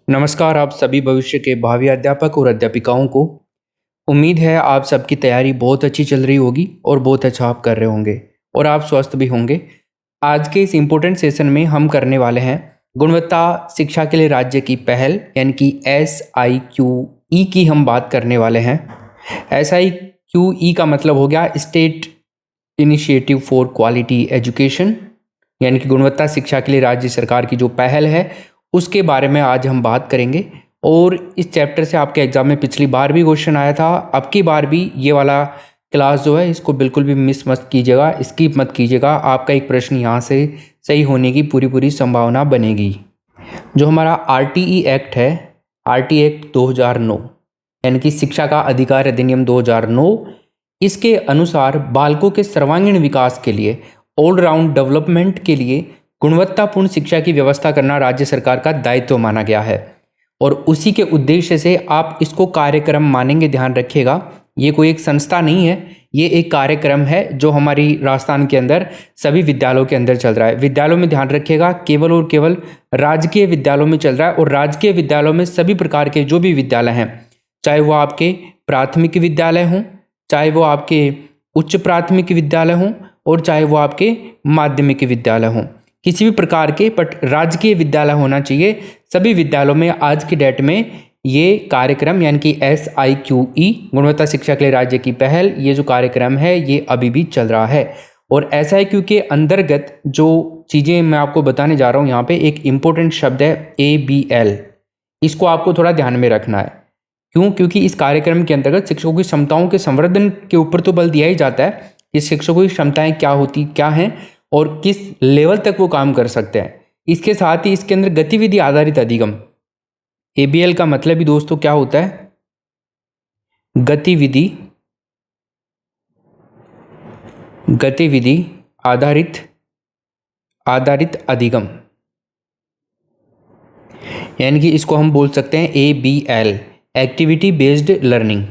नमस्कार आप सभी भविष्य के भावी अध्यापक और अध्यापिकाओं को। उम्मीद है आप सबकी तैयारी बहुत अच्छी चल रही होगी और बहुत अच्छा आप कर रहे होंगे और आप स्वस्थ भी होंगे। आज के इस इम्पोर्टेंट सेशन में हम करने वाले हैं गुणवत्ता शिक्षा के लिए राज्य की पहल यानी कि SIQE की हम बात करने वाले हैं। SIQE का मतलब हो गया state initiative for quality education, यानी कि गुणवत्ता शिक्षा के लिए राज्य सरकार की जो पहल है उसके बारे में आज हम बात करेंगे। और इस चैप्टर से आपके एग्जाम में पिछली बार भी क्वेश्चन आया था, अब की बार भी ये वाला क्लास जो है इसको बिल्कुल भी मिस मत कीजिएगा, स्किप मत कीजिएगा। आपका एक प्रश्न यहाँ से सही होने की पूरी संभावना बनेगी। जो हमारा RTE एक्ट है, RTE एक्ट 2009 यानी कि शिक्षा का अधिकार अधिनियम 2009, इसके अनुसार बालकों के सर्वांगीण विकास के लिए, ऑलराउंड डेवलपमेंट के लिए गुणवत्तापूर्ण शिक्षा की व्यवस्था करना राज्य सरकार का दायित्व माना गया है। और उसी के उद्देश्य से आप इसको कार्यक्रम मानेंगे, ध्यान रखिएगा। ये कोई एक संस्था नहीं है, ये एक कार्यक्रम है जो हमारी राजस्थान के अंदर सभी विद्यालयों के अंदर चल रहा है। विद्यालयों में ध्यान रखिएगा, केवल और केवल राजकीय विद्यालयों में चल रहा है। और राजकीय विद्यालयों में सभी प्रकार के जो भी विद्यालय हैं, चाहे वो आपके प्राथमिक विद्यालय हों, चाहे वो आपके उच्च प्राथमिक विद्यालय हों, और चाहे वो आपके माध्यमिक विद्यालय हों, किसी भी प्रकार के बट राजकीय विद्यालय होना चाहिए। सभी विद्यालयों में आज की डेट में ये कार्यक्रम यानी कि SIQE गुणवत्ता शिक्षा के लिए राज्य की पहल, ये जो कार्यक्रम है ये अभी भी चल रहा है। और SIQ के अंतर्गत जो चीज़ें मैं आपको बताने जा रहा हूँ, यहाँ पे एक इम्पोर्टेंट शब्द है ABL। इसको आपको थोड़ा ध्यान में रखना है। क्यों? क्योंकि इस कार्यक्रम के अंतर्गत शिक्षकों की क्षमताओं के संवर्धन के ऊपर तो बल दिया ही जाता है कि शिक्षकों की क्षमताएं क्या हैं और किस लेवल तक वो काम कर सकते हैं। इसके साथ ही इसके अंदर गतिविधि आधारित अधिगम, ABL का मतलब भी दोस्तों क्या होता है? गतिविधि आधारित अधिगम, यानी कि इसको हम बोल सकते हैं ABL, एक्टिविटी बेस्ड लर्निंग।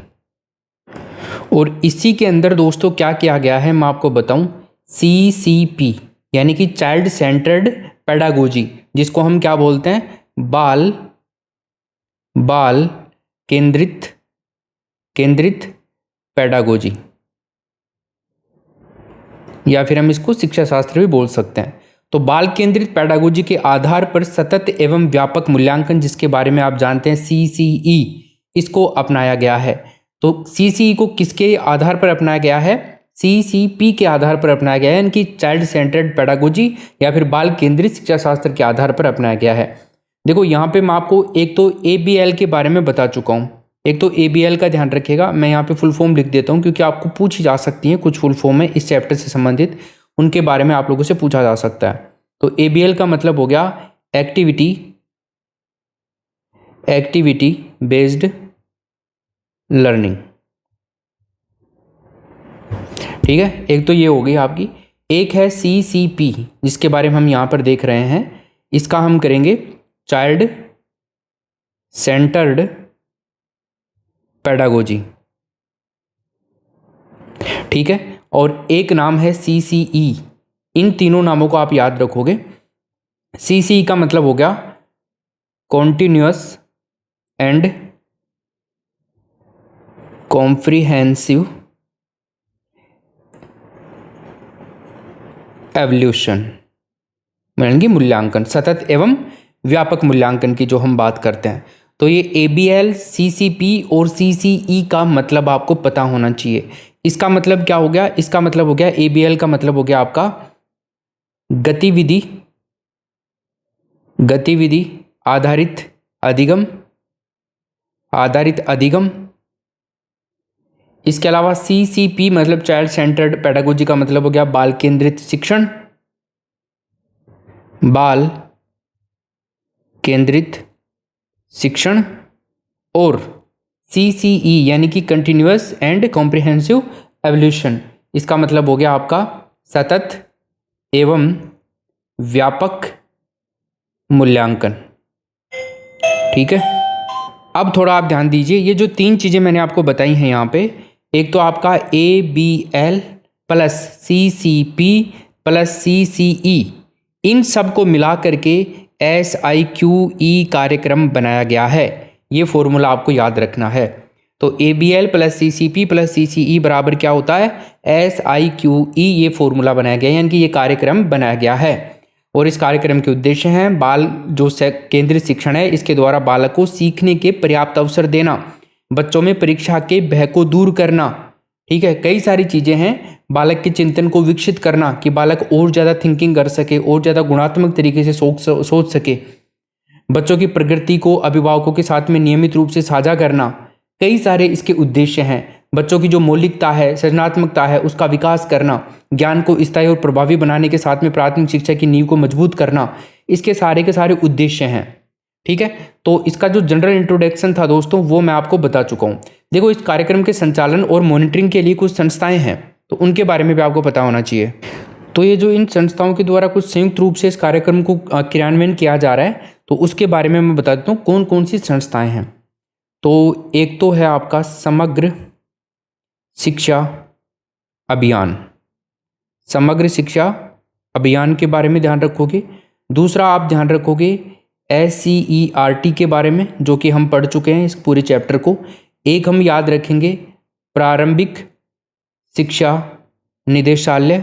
और इसी के अंदर दोस्तों क्या किया गया है मैं आपको बताऊं, CCP यानी कि चाइल्ड सेंटर्ड पेडागोजी, जिसको हम क्या बोलते हैं, बाल केंद्रित पेडागोजी, या फिर हम इसको शिक्षा शास्त्र भी बोल सकते हैं। तो बाल केंद्रित पेडागोजी के आधार पर सतत एवं व्यापक मूल्यांकन, जिसके बारे में आप जानते हैं CCE, इसको अपनाया गया है। तो CCE को किसके आधार पर अपनाया गया है? CCP के आधार पर अपनाया गया है, यानी कि चाइल्ड सेंटर्ड पेडागोजी या फिर बाल केंद्रित शिक्षा शास्त्र के आधार पर अपनाया गया है। देखो यहाँ पे मैं आपको एक तो ABL के बारे में बता चुका हूँ, एक तो ABL का ध्यान रखिएगा। मैं यहाँ पे फुल फॉर्म लिख देता हूँ क्योंकि आपको पूछी जा सकती है कुछ फुल फॉर्म है इस चैप्टर से संबंधित, उनके बारे में आप लोगों से पूछा जा सकता है। तो ABL का मतलब हो गया एक्टिविटी बेस्ड लर्निंग, ठीक है। एक तो ये हो गई आपकी। एक है CCP जिसके बारे में हम यहाँ पर देख रहे हैं, इसका हम करेंगे चाइल्ड सेंटर्ड पेडागोजी, ठीक है। और एक नाम है CCE। इन तीनों नामों को आप याद रखोगे। CCE का मतलब हो गया कॉन्टिन्यूअस एंड कॉम्प्रिहेंसिव एवोल्यूशन, यानी कि मूल्यांकन, सतत एवं व्यापक मूल्यांकन की जो हम बात करते हैं। तो ये ABL, CCP और CCE का मतलब आपको पता होना चाहिए। इसका मतलब क्या हो गया? इसका मतलब हो गया ABL का मतलब हो गया आपका गतिविधि आधारित अधिगम। इसके अलावा CCP मतलब चाइल्ड सेंटर्ड पेडागोजी का मतलब हो गया बाल केंद्रित शिक्षण, और CCE यानी कि कंटिन्यूअस एंड कॉम्प्रिहेंसिव एवोल्यूशन, इसका मतलब हो गया आपका सतत एवं व्यापक मूल्यांकन, ठीक है। अब थोड़ा आप ध्यान दीजिए, ये जो तीन चीज़ें मैंने आपको बताई हैं यहाँ पे, एक तो आपका ABL plus CCP plus CCE, इन सब को मिला करके SIQE कार्यक्रम बनाया गया है। ये फॉर्मूला आपको याद रखना है। तो ABL plus CCP plus CCE बराबर क्या होता है? SIQE। ये फॉर्मूला बनाया गया है, यानी कि ये कार्यक्रम बनाया गया है। और इस कार्यक्रम के उद्देश्य हैं बाल जो केंद्रीय शिक्षण है, इसके द्वारा बालक को सीखने के पर्याप्त अवसर देना, बच्चों में परीक्षा के भय को दूर करना, ठीक है, कई सारी चीज़ें हैं। बालक के चिंतन को विकसित करना कि बालक और ज़्यादा थिंकिंग कर सके, और ज़्यादा गुणात्मक तरीके से सोच सके। बच्चों की प्रगति को अभिभावकों के साथ में नियमित रूप से साझा करना, कई सारे इसके उद्देश्य हैं। बच्चों की जो मौलिकता है, सृजनात्मकता है, उसका विकास करना, ज्ञान को स्थायी और प्रभावी बनाने के साथ में प्राथमिक शिक्षा की नींव को मजबूत करना, इसके सारे के सारे उद्देश्य हैं। ठीक है, तो इसका जो जनरल इंट्रोडक्शन था दोस्तों, वो मैं आपको बता चुका हूँ। देखो, इस कार्यक्रम के संचालन और मॉनिटरिंग के लिए कुछ संस्थाएं हैं, तो उनके बारे में भी आपको पता होना चाहिए। तो ये जो इन संस्थाओं के द्वारा कुछ संयुक्त रूप से इस कार्यक्रम को क्रियान्वयन किया जा रहा है, तो उसके बारे में मैं बता देता हूँ कौन कौन सी संस्थाएं हैं। तो एक तो है आपका समग्र शिक्षा अभियान। समग्र शिक्षा अभियान के बारे में ध्यान रखोगे। दूसरा आप ध्यान रखोगे SCERT के बारे में, जो कि हम पढ़ चुके हैं इस पूरे चैप्टर को। एक हम याद रखेंगे प्रारंभिक शिक्षा निदेशालय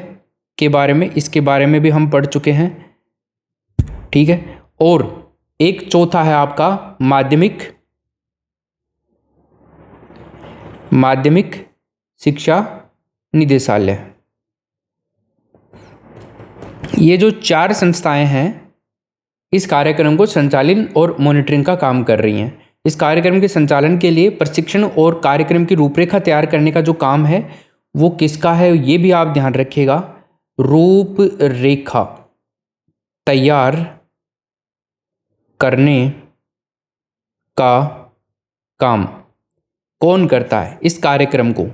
के बारे में, इसके बारे में भी हम पढ़ चुके हैं। ठीक है, और एक चौथा है आपका माध्यमिक शिक्षा निदेशालय। ये जो 4 संस्थाएं हैं इस कार्यक्रम को संचालन और मॉनिटरिंग का काम कर रही हैं। इस कार्यक्रम के संचालन के लिए प्रशिक्षण और कार्यक्रम की रूपरेखा तैयार करने का जो काम है वो किसका है, ये भी आप ध्यान रखिएगा। रूपरेखा तैयार करने का काम कौन करता है इस कार्यक्रम को?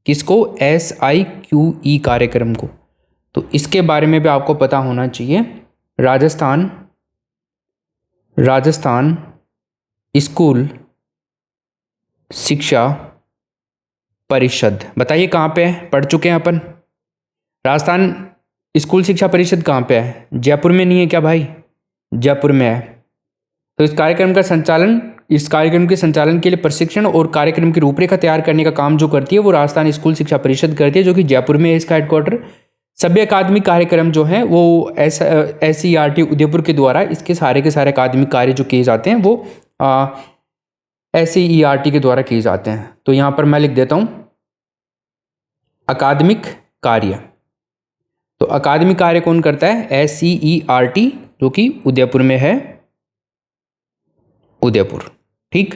किसको? SIQE कार्यक्रम को। तो इसके बारे में भी आपको पता होना चाहिए। राजस्थान स्कूल शिक्षा परिषद, बताइए कहाँ पे है? पढ़ चुके हैं अपन। राजस्थान स्कूल शिक्षा परिषद कहाँ पे है? जयपुर में नहीं है क्या भाई? जयपुर में है। तो इस कार्यक्रम के संचालन के लिए प्रशिक्षण और कार्यक्रम की रूपरेखा तैयार करने का काम जो करती है वो राजस्थान स्कूल शिक्षा परिषद करती है, जो कि जयपुर में है इसका हेडक्वार्टर। सभी अकादमिक कार्यक्रम जो हैं वो SCERT उदयपुर के द्वारा इसके सारे के सारे अकादमिक कार्य जो किए जाते हैं वो SCERT के द्वारा किए जाते हैं। तो यहाँ पर मैं लिख देता हूँ अकादमिक कार्य। तो अकादमिक कार्य कौन करता है? SCERT, जो कि उदयपुर में है, उदयपुर। ठीक,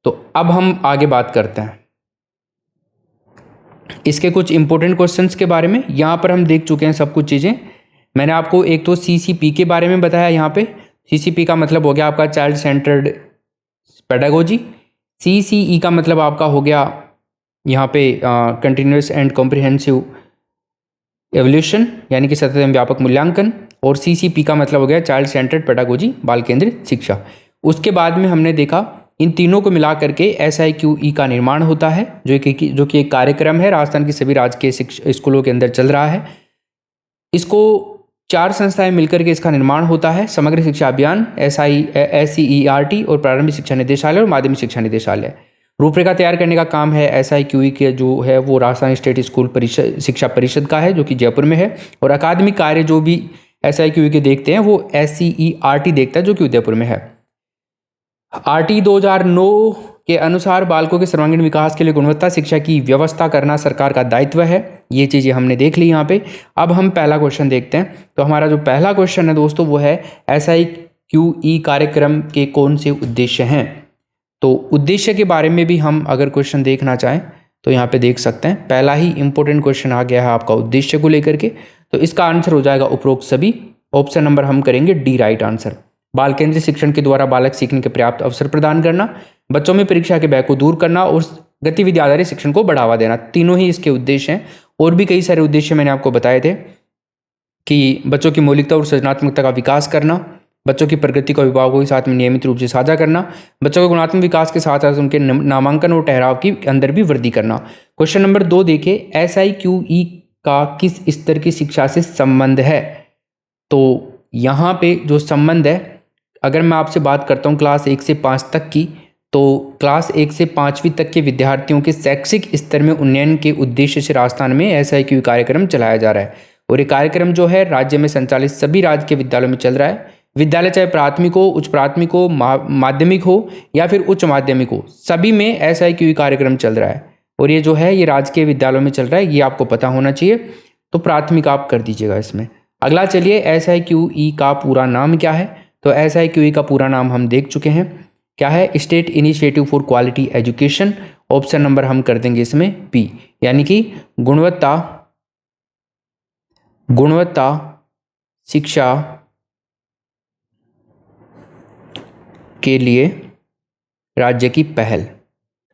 तो अब हम आगे बात करते हैं इसके कुछ इंपॉर्टेंट क्वेश्चंस के बारे में। यहाँ पर हम देख चुके हैं सब कुछ चीज़ें। मैंने आपको एक तो CCP के बारे में बताया। यहाँ पे CCP का मतलब हो गया आपका चाइल्ड सेंटर्ड पेडागोजी। CCE का मतलब आपका हो गया यहाँ पे कंटिन्यूस एंड कॉम्प्रिहेंसिव एवोल्यूशन, यानी कि सतत एवं व्यापक मूल्यांकन। और CCP का मतलब हो गया चाइल्ड सेंटर्ड पेडागोजी, बाल केंद्रित शिक्षा। उसके बाद में हमने देखा इन तीनों को मिला करके SIQE का निर्माण होता है, जो कि एक कार्यक्रम है, राजस्थान की सभी राजकीय स्कूलों के अंदर चल रहा है। इसको 4 संस्थाएं मिलकर के इसका निर्माण होता है। समग्र शिक्षा अभियान, SCERT और प्रारंभिक शिक्षा निदेशालय और माध्यमिक शिक्षा निदेशालय। रूपरेखा तैयार करने का काम है SIQE के जो है वो राजस्थान स्टेट स्कूल शिक्षा परिषद का है, जो कि जयपुर में है। और अकादमिक कार्य जो भी SIQE के देखते हैं वो SCERT देखता है, जो कि उदयपुर में है। RT 2009 के अनुसार बालकों के सर्वांगीण विकास के लिए गुणवत्ता शिक्षा की व्यवस्था करना सरकार का दायित्व है। ये चीज़ें हमने देख ली यहाँ पे। अब हम पहला क्वेश्चन देखते हैं। तो हमारा जो पहला क्वेश्चन है दोस्तों वो है SIQE कार्यक्रम के कौन से उद्देश्य हैं? तो उद्देश्य के बारे में भी हम अगर क्वेश्चन देखना चाहें तो यहाँ पे देख सकते हैं। पहला ही इंपॉर्टेंट क्वेश्चन आ गया है आपका उद्देश्य को लेकर के। तो इसका आंसर हो जाएगा उपरोक्त सभी। ऑप्शन नंबर हम करेंगे डी, राइट आंसर। बाल केंद्रित शिक्षण के द्वारा बालक सीखने के पर्याप्त अवसर प्रदान करना, बच्चों में परीक्षा के भय को दूर करना और गतिविधि आधारित शिक्षण को बढ़ावा देना, तीनों ही इसके उद्देश्य हैं। और भी कई सारे उद्देश्य मैंने आपको बताए थे कि बच्चों की मौलिकता और सृजनात्मकता का विकास करना, बच्चों की प्रगति को अभिभावकों के साथ में नियमित रूप से साझा करना, बच्चों के गुणात्मक विकास के साथ साथ उनके नामांकन और ठहराव की अंदर भी वृद्धि करना। क्वेश्चन नंबर 2 देखिए, SIQE का किस स्तर की शिक्षा से संबंध है? तो यहाँ पे जो संबंध है अगर मैं आपसे बात करता हूँ क्लास 1 से 5 तक की, तो क्लास 1 से 5वीं तक के विद्यार्थियों के शैक्षिक स्तर में उन्नयन के उद्देश्य से राजस्थान में SIQ कार्यक्रम चलाया जा रहा है। और ये कार्यक्रम जो है राज्य में संचालित सभी राजकीय विद्यालयों में चल रहा है। विद्यालय चाहे प्राथमिक हो, उच्च प्राथमिक हो, माध्यमिक हो या फिर उच्च माध्यमिक हो, सभी में SIQ कार्यक्रम चल रहा है। और ये जो है ये राजकीय विद्यालयों में चल रहा है, ये आपको पता होना चाहिए। तो प्राथमिक आप कर दीजिएगा इसमें। अगला चलिए, SIQE का पूरा नाम क्या है? तो SIQE का पूरा नाम हम देख चुके हैं, क्या है? State initiative for quality education. Option number हम कर देंगे इसमें B, यानी कि गुणवत्ता शिक्षा के लिए राज्य की पहल।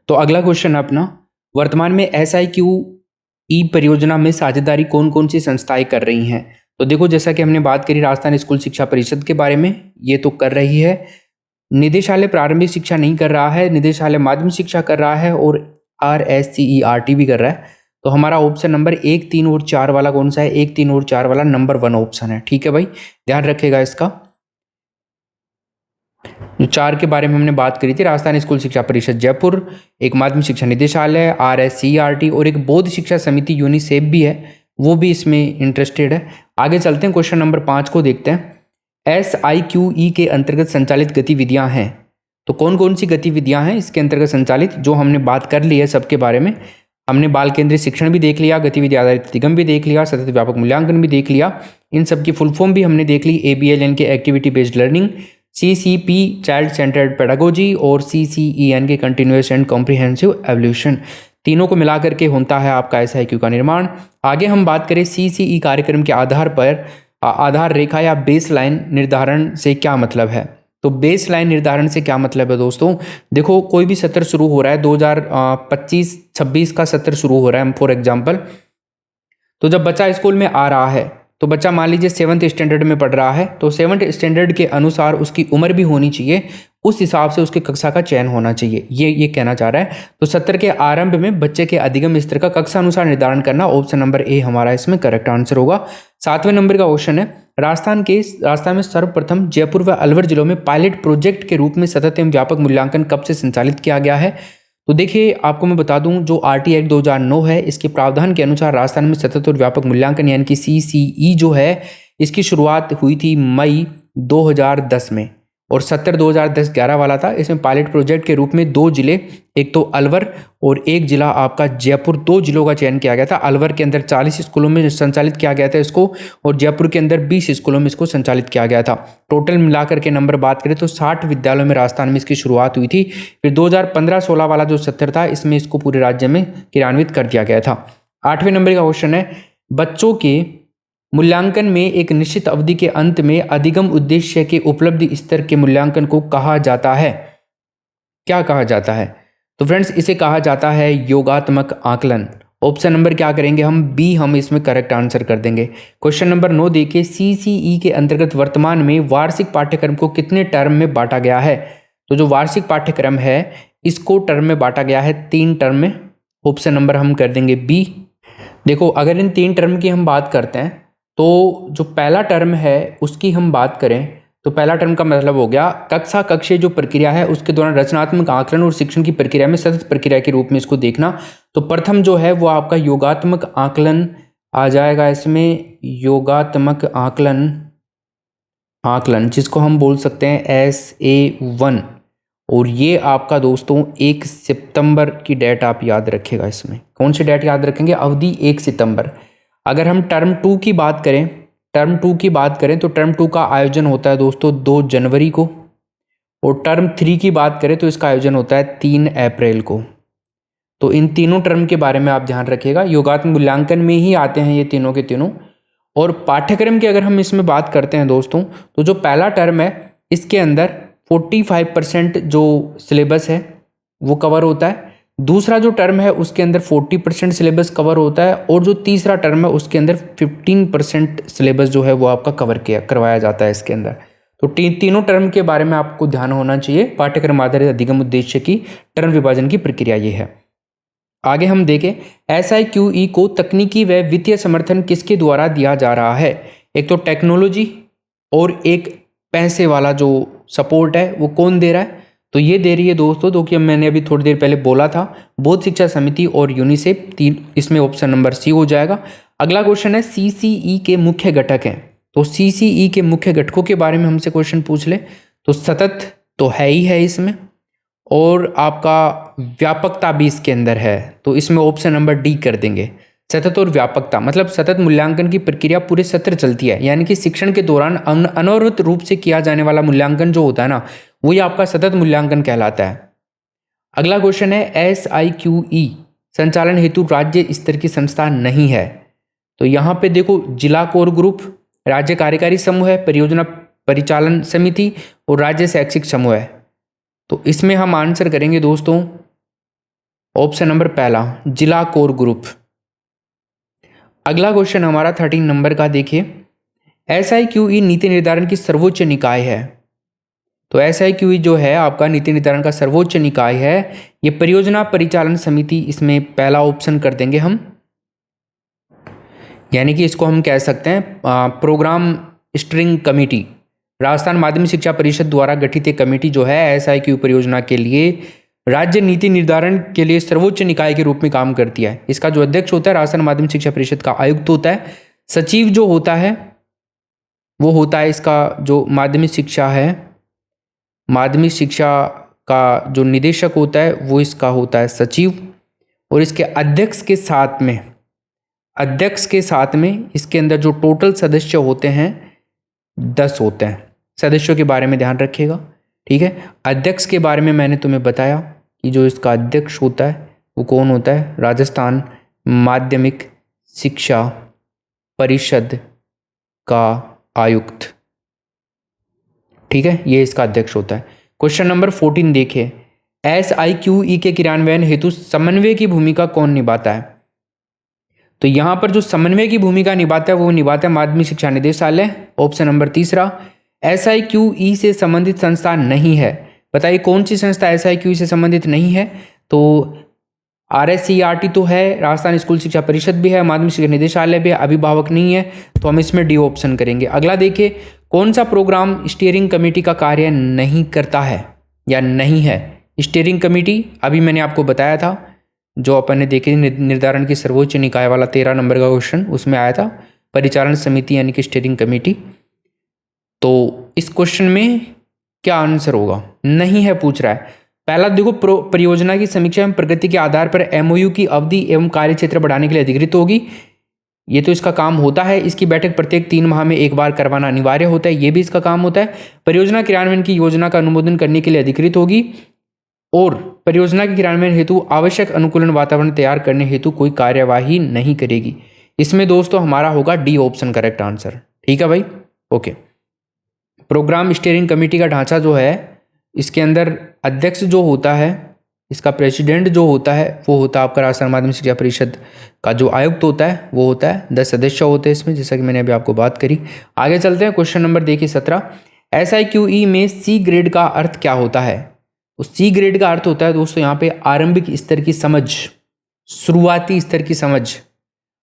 तो अगला क्वेश्चन अपना, वर्तमान में SIQE परियोजना में साझेदारी कौन कौन सी संस्थाएं कर रही हैं? तो देखो, जैसा कि हमने बात करी राजस्थान स्कूल शिक्षा परिषद के बारे में, ये तो कर रही है। निदेशालय प्रारंभिक शिक्षा नहीं कर रहा है, निदेशालय माध्यमिक शिक्षा कर रहा है, और RSCERT भी कर रहा है। तो हमारा ऑप्शन नंबर 1, 3 और 4 वाला कौन सा है? 1, 3 और 4 वाला नंबर 1 ऑप्शन है। ठीक है भाई, ध्यान रखेगा इसका। जो 4 के बारे में हमने बात करी थी, राजस्थान स्कूल शिक्षा परिषद जयपुर, एक माध्यमिक शिक्षा निदेशालय, RSCERT, और एक बौद्ध शिक्षा समिति यूनिसेफ भी है, वो भी इसमें इंटरेस्टेड है। आगे चलते हैं, क्वेश्चन नंबर 5 को देखते हैं। SIQE के अंतर्गत संचालित गतिविधियां हैं, तो कौन कौन सी गतिविधियां हैं इसके अंतर्गत संचालित, जो हमने बात कर ली है सबके बारे में। हमने बाल केंद्रित शिक्षण भी देख लिया, गतिविधि आधारित अधिगम भी देख लिया, सतत व्यापक मूल्यांकन भी देख लिया, इन सब की फुल फॉर्म भी हमने देख ली। ABLN के activity based learning, CCP child centred pedagogy, और CCEN के कंटिन्यूअस एंड कॉम्प्रिहेंसिव एवोल्यूशन। तीनों को मिलाकर के होता है आपका SIQ का निर्माण। आगे हम बात करें CCE कार्यक्रम के आधार पर आधार रेखा या बेस लाइन निर्धारण से क्या मतलब है? तो बेस लाइन निर्धारण से क्या मतलब है दोस्तों? देखो, कोई भी सत्र शुरू हो रहा है, 2025-26 का सत्र शुरू हो रहा है फॉर एग्जाम्पल, तो जब बच्चा स्कूल में आ रहा है, तो बच्चा मान लीजिए 7th स्टैंडर्ड में पढ़ रहा है, तो 7th स्टैंडर्ड के अनुसार उसकी उम्र भी होनी चाहिए, उस हिसाब से उसके कक्षा का चयन होना चाहिए, ये कहना चाह रहा है। तो सत्र के आरंभ में बच्चे के अधिगम स्तर का कक्षा अनुसार निर्धारण करना, ऑप्शन नंबर A हमारा इसमें करेक्ट आंसर होगा। 7वें नंबर का क्वेश्चन है, राजस्थान में सर्वप्रथम जयपुर व अलवर जिलों में पायलट प्रोजेक्ट के रूप में सतत एवं व्यापक मूल्यांकन कब से संचालित किया गया है? तो देखिए, आपको मैं बता दूं, जो RT एक्ट 2009 है, इसके प्रावधान के अनुसार राजस्थान में सतत और व्यापक मूल्यांकन यानी कि CCE जो है, इसकी शुरुआत हुई थी मई 2010 में, और सत्र 2010-11 वाला था। इसमें पायलट प्रोजेक्ट के रूप में 2 जिले, एक तो अलवर और एक जिला आपका जयपुर, 2 जिलों का चयन किया गया था। अलवर के अंदर 40 स्कूलों में संचालित किया गया था इसको, और जयपुर के अंदर 20 स्कूलों में इसको संचालित किया गया था। टोटल मिलाकर के नंबर बात करें तो 60 विद्यालयों में राजस्थान में इसकी शुरुआत हुई थी। फिर 2015-16 वाला जो सत्र था, इसमें इसको पूरे राज्य में क्रियान्वित कर दिया गया था। 8वें नंबर का क्वेश्चन है, बच्चों के मूल्यांकन में एक निश्चित अवधि के अंत में अधिगम उद्देश्य के उपलब्धि स्तर के मूल्यांकन को कहा जाता है? क्या कहा जाता है? तो फ्रेंड्स, इसे कहा जाता है योगात्मक आकलन। ऑप्शन नंबर क्या करेंगे हम? B हम इसमें करेक्ट आंसर कर देंगे। क्वेश्चन नंबर 9 देखिए, CCE के अंतर्गत वर्तमान में वार्षिक पाठ्यक्रम को कितने टर्म में बांटा गया है? तो जो वार्षिक पाठ्यक्रम है, इसको टर्म में बांटा गया है 3 टर्म में। ऑप्शन नंबर हम कर देंगे B। देखो, अगर इन 3 टर्म की हम बात करते हैं, तो जो पहला टर्म है उसकी हम बात करें, तो पहला टर्म का मतलब हो गया कक्षीय जो प्रक्रिया है उसके दौरान रचनात्मक आकलन और शिक्षण की प्रक्रिया में सतत प्रक्रिया के रूप में इसको देखना। तो प्रथम जो है वो आपका योगात्मक आकलन आ जाएगा इसमें, योगात्मक आकलन जिसको हम बोल सकते हैं SA1, और ये आपका दोस्तों 1 सितंबर की डेट आप याद रखेगा। इसमें कौन सी डेट याद रखेंगे? अवधि 1 सितंबर। अगर हम टर्म 2 की बात करें, तो टर्म 2 का आयोजन होता है दोस्तों 2 जनवरी को, और टर्म 3 की बात करें तो इसका आयोजन होता है 3 अप्रैल को। तो इन तीनों टर्म के बारे में आप ध्यान रखिएगा, योगात्मक मूल्यांकन में ही आते हैं ये तीनों के तीनों। और पाठ्यक्रम की अगर हम इसमें बात करते हैं दोस्तों, तो जो पहला टर्म है इसके अंदर 45% जो सिलेबस है वो कवर होता है। दूसरा जो टर्म है उसके अंदर 40% सिलेबस कवर होता है, और जो तीसरा टर्म है उसके अंदर 15% सिलेबस जो है वो आपका करवाया जाता है इसके अंदर। तो तीनों टर्म के बारे में आपको ध्यान होना चाहिए। पाठ्यक्रम आधारित अधिगम उद्देश्य की टर्म विभाजन की प्रक्रिया ये है। आगे हम देखें, SIQE को तकनीकी व वित्तीय समर्थन किसके द्वारा दिया जा रहा है? एक तो टेक्नोलॉजी और एक पैसे वाला जो सपोर्ट है वो कौन दे रहा है? तो ये दे रही है दोस्तों, तो कि मैंने अभी थोड़ी देर पहले बोला था, बोध शिक्षा समिति और यूनिसेफ। तीन, इसमें ऑप्शन नंबर सी हो जाएगा। अगला क्वेश्चन है सीसीई के मुख्य घटक हैं। तो सीसीई के मुख्य घटकों के बारे में हमसे क्वेश्चन पूछ ले तो सतत तो है ही है इसमें, और आपका व्यापकता भी इसके अंदर है। तो इसमें ऑप्शन नंबर डी कर देंगे। सतत और व्यापकता मतलब सतत मूल्यांकन की प्रक्रिया पूरे सत्र चलती है, यानी कि शिक्षण के दौरान अनवरत रूप से किया जाने वाला मूल्यांकन जो होता है ना, वही आपका सतत मूल्यांकन कहलाता है। अगला क्वेश्चन है SIQE संचालन हेतु राज्य स्तर की संस्था नहीं है। तो यहाँ पे देखो, जिला कोर ग्रुप, राज्य कार्यकारी समूह है, परियोजना परिचालन समिति और राज्य शैक्षिक समूह है। तो इसमें हम आंसर करेंगे दोस्तों ऑप्शन नंबर पहला, जिला कोर ग्रुप। अगला क्वेश्चन हमारा 13 नंबर का देखिए, SIQE नीति निर्धारण की सर्वोच्च निकाय है। तो SIQE जो है आपका नीति निर्धारण का सर्वोच्च निकाय है, ये परियोजना परिचालन समिति, इसमें पहला ऑप्शन कर देंगे हम, यानी कि इसको हम कह सकते हैं प्रोग्राम स्टीयरिंग कमेटी। राजस्थान माध्यमिक शिक्षा परिषद द्वारा गठित एक कमेटी जो है SIQE परियोजना के लिए राज्य नीति निर्धारण के लिए सर्वोच्च निकाय के रूप में काम करती है। इसका जो अध्यक्ष होता है राजस्थान माध्यमिक शिक्षा परिषद का आयुक्त होता है। सचिव जो होता है वो होता है इसका जो माध्यमिक शिक्षा है, माध्यमिक शिक्षा का जो निदेशक होता है वो इसका होता है सचिव। और इसके अध्यक्ष के साथ में इसके अंदर जो टोटल सदस्य होते हैं 10 होते हैं। सदस्यों के बारे में ध्यान रखिएगा, ठीक है। अध्यक्ष के बारे में मैंने तुम्हें बताया कि जो इसका अध्यक्ष होता है वो कौन होता है, राजस्थान माध्यमिक शिक्षा परिषद का आयुक्त, ठीक है, ये इसका अध्यक्ष होता है। क्वेश्चन नंबर 14 देखिए, SIQE के क्रियान्वयन हेतु समन्वय की भूमिका कौन निभाता है? तो यहां पर जो समन्वय की भूमिका निभाता है वो निभाता है माध्यमिक शिक्षा निदेशालय। ऑप्शन नंबर तीसरा, SIQE से संबंधित संस्था नहीं है। बताइए कौन सी संस्था SIQE से संबंधित नहीं है? तो RSCERT तो है, राजस्थान स्कूल शिक्षा परिषद भी है, माध्यमिक शिक्षा निदेशालय भी है, अभिभावक नहीं है, तो हम इसमें डी ऑप्शन करेंगे। अगला देखिए, कौन सा प्रोग्राम स्टीयरिंग कमेटी का कार्य नहीं करता है या नहीं है? स्टीयरिंग कमेटी अभी मैंने आपको बताया था, जो अपन ने देखे निर्धारण की सर्वोच्च निकाय वाला 13 नंबर का क्वेश्चन, उसमें आया था परिचालन समिति यानी कि स्टीयरिंग कमेटी। तो इस क्वेश्चन में क्या आंसर होगा? नहीं है पूछ रहा है। पहला देखो, परियोजना की समीक्षा एवं प्रगति के आधार पर MOU की अवधि एवं कार्य क्षेत्र बढ़ाने के लिए अधिकृत होगी। ये तो इसका काम होता है। इसकी बैठक प्रत्येक 3 माह में एक बार करवाना अनिवार्य होता है, ये भी इसका काम होता है। परियोजना क्रियान्वयन की योजना का अनुमोदन करने के लिए अधिकृत होगी और परियोजना के क्रियान्वयन हेतु आवश्यक अनुकूलन वातावरण तैयार करने हेतु कोई कार्यवाही नहीं करेगी। इसमें दोस्तों हमारा होगा डी ऑप्शन करेक्ट आंसर, ठीक है भाई, ओके। प्रोग्राम स्टीयरिंग कमेटी का ढांचा जो है, इसके अंदर अध्यक्ष जो होता है, इसका प्रेसिडेंट जो होता है वो होता है आपका राजस्थान माध्यमिक शिक्षा परिषद का जो आयुक्त होता है वो होता है। 10 सदस्य होते हैं इसमें, जैसा कि मैंने अभी आपको बात करी। आगे चलते हैं, क्वेश्चन नंबर देखिए 17, SIQE में C ग्रेड का अर्थ क्या होता है? तो C ग्रेड का अर्थ होता है दोस्तों यहाँ पे आरंभिक स्तर की समझ, शुरुआती स्तर की समझ।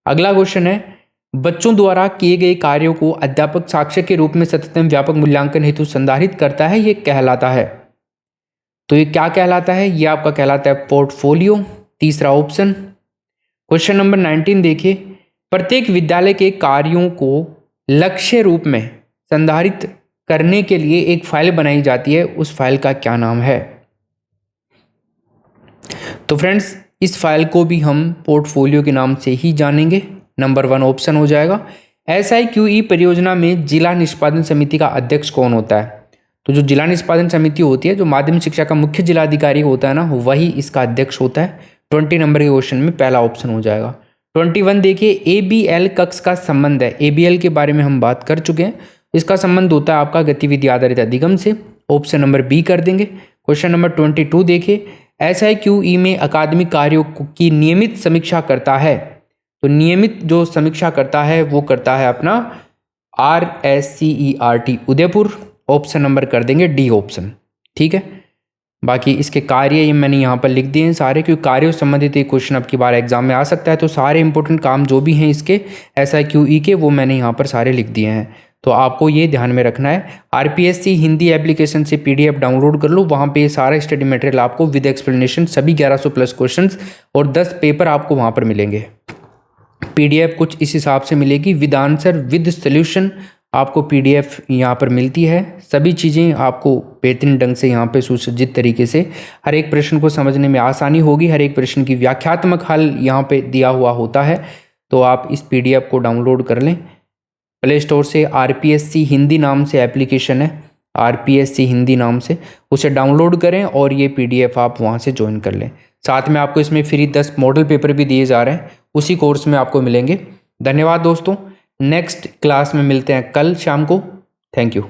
अगला क्वेश्चन है, बच्चों द्वारा किए गए कार्यों को अध्यापक साक्ष्य के रूप में सतत एवं व्यापक मूल्यांकन हेतु संधारित करता है, ये कहलाता है। तो ये क्या कहलाता है? ये आपका कहलाता है पोर्टफोलियो, तीसरा ऑप्शन। क्वेश्चन नंबर 19 देखिए, प्रत्येक विद्यालय के कार्यों को लक्ष्य रूप में संधारित करने के लिए एक फाइल बनाई जाती है, उस फाइल का क्या नाम है? तो फ्रेंड्स, इस फाइल को भी हम पोर्टफोलियो के नाम से ही जानेंगे। नंबर 1 ऑप्शन हो जाएगा। SIQE परियोजना में जिला निष्पादन समिति का अध्यक्ष कौन होता है? तो जो जिला निष्पादन समिति होती है, जो माध्यमिक शिक्षा का मुख्य जिलाधिकारी होता है ना, वही इसका अध्यक्ष होता है। 20 नंबर के क्वेश्चन में पहला ऑप्शन हो जाएगा। 21 देखिए, ABL कक्ष का संबंध है। ABL के बारे में हम बात कर चुके हैं। इसका संबंध होता है आपका गतिविधि आधारित अधिगम से, ऑप्शन नंबर बी कर देंगे। क्वेश्चन नंबर 22 देखिए, SIQE में अकादमिक कार्यों की नियमित समीक्षा करता है। तो नियमित जो समीक्षा करता है वो करता है अपना RSCERT उदयपुर, ऑप्शन नंबर कर देंगे डी ऑप्शन, ठीक है। बाकी इसके कार्य ये मैंने यहाँ पर लिख दिए हैं सारे, क्योंकि कार्यों से संबंधित एक क्वेश्चन अब की बार एग्जाम में आ सकता है। तो सारे इंपॉर्टेंट काम जो भी हैं इसके SIQE के, वो मैंने यहाँ पर सारे लिख दिए हैं। तो आपको ये ध्यान में रखना है। आरपीएससी हिंदी एप्लीकेशन से पीडीएफ डाउनलोड कर लो, वहाँ पे सारा स्टडी मटेरियल आपको विद एक्सप्लेनेशन सभी 1100 प्लस क्वेश्चंस और 10 पेपर आपको वहाँ पर मिलेंगे। पीडीएफ कुछ इस हिसाब से मिलेगी, विद आंसर विद सोल्यूशन आपको पीडीएफ यहाँ पर मिलती है। सभी चीज़ें आपको बेहतरीन ढंग से यहाँ पे सुसज्जित तरीके से हर एक प्रश्न को समझने में आसानी होगी। हर एक प्रश्न की व्याख्यात्मक हल यहाँ पे दिया हुआ होता है। तो आप इस पीडीएफ को डाउनलोड कर लें प्ले स्टोर से। आरपीएससी हिंदी नाम से एप्लीकेशन है, आरपीएससी हिंदी नाम से, उसे डाउनलोड करें और ये पीडीएफ आप वहाँ से ज्वाइन कर लें। साथ में आपको इसमें फ्री 10 मॉडल पेपर भी दिए जा रहे हैं, उसी कोर्स में आपको मिलेंगे। धन्यवाद दोस्तों, नेक्स्ट क्लास में मिलते हैं कल शाम को। Thank you.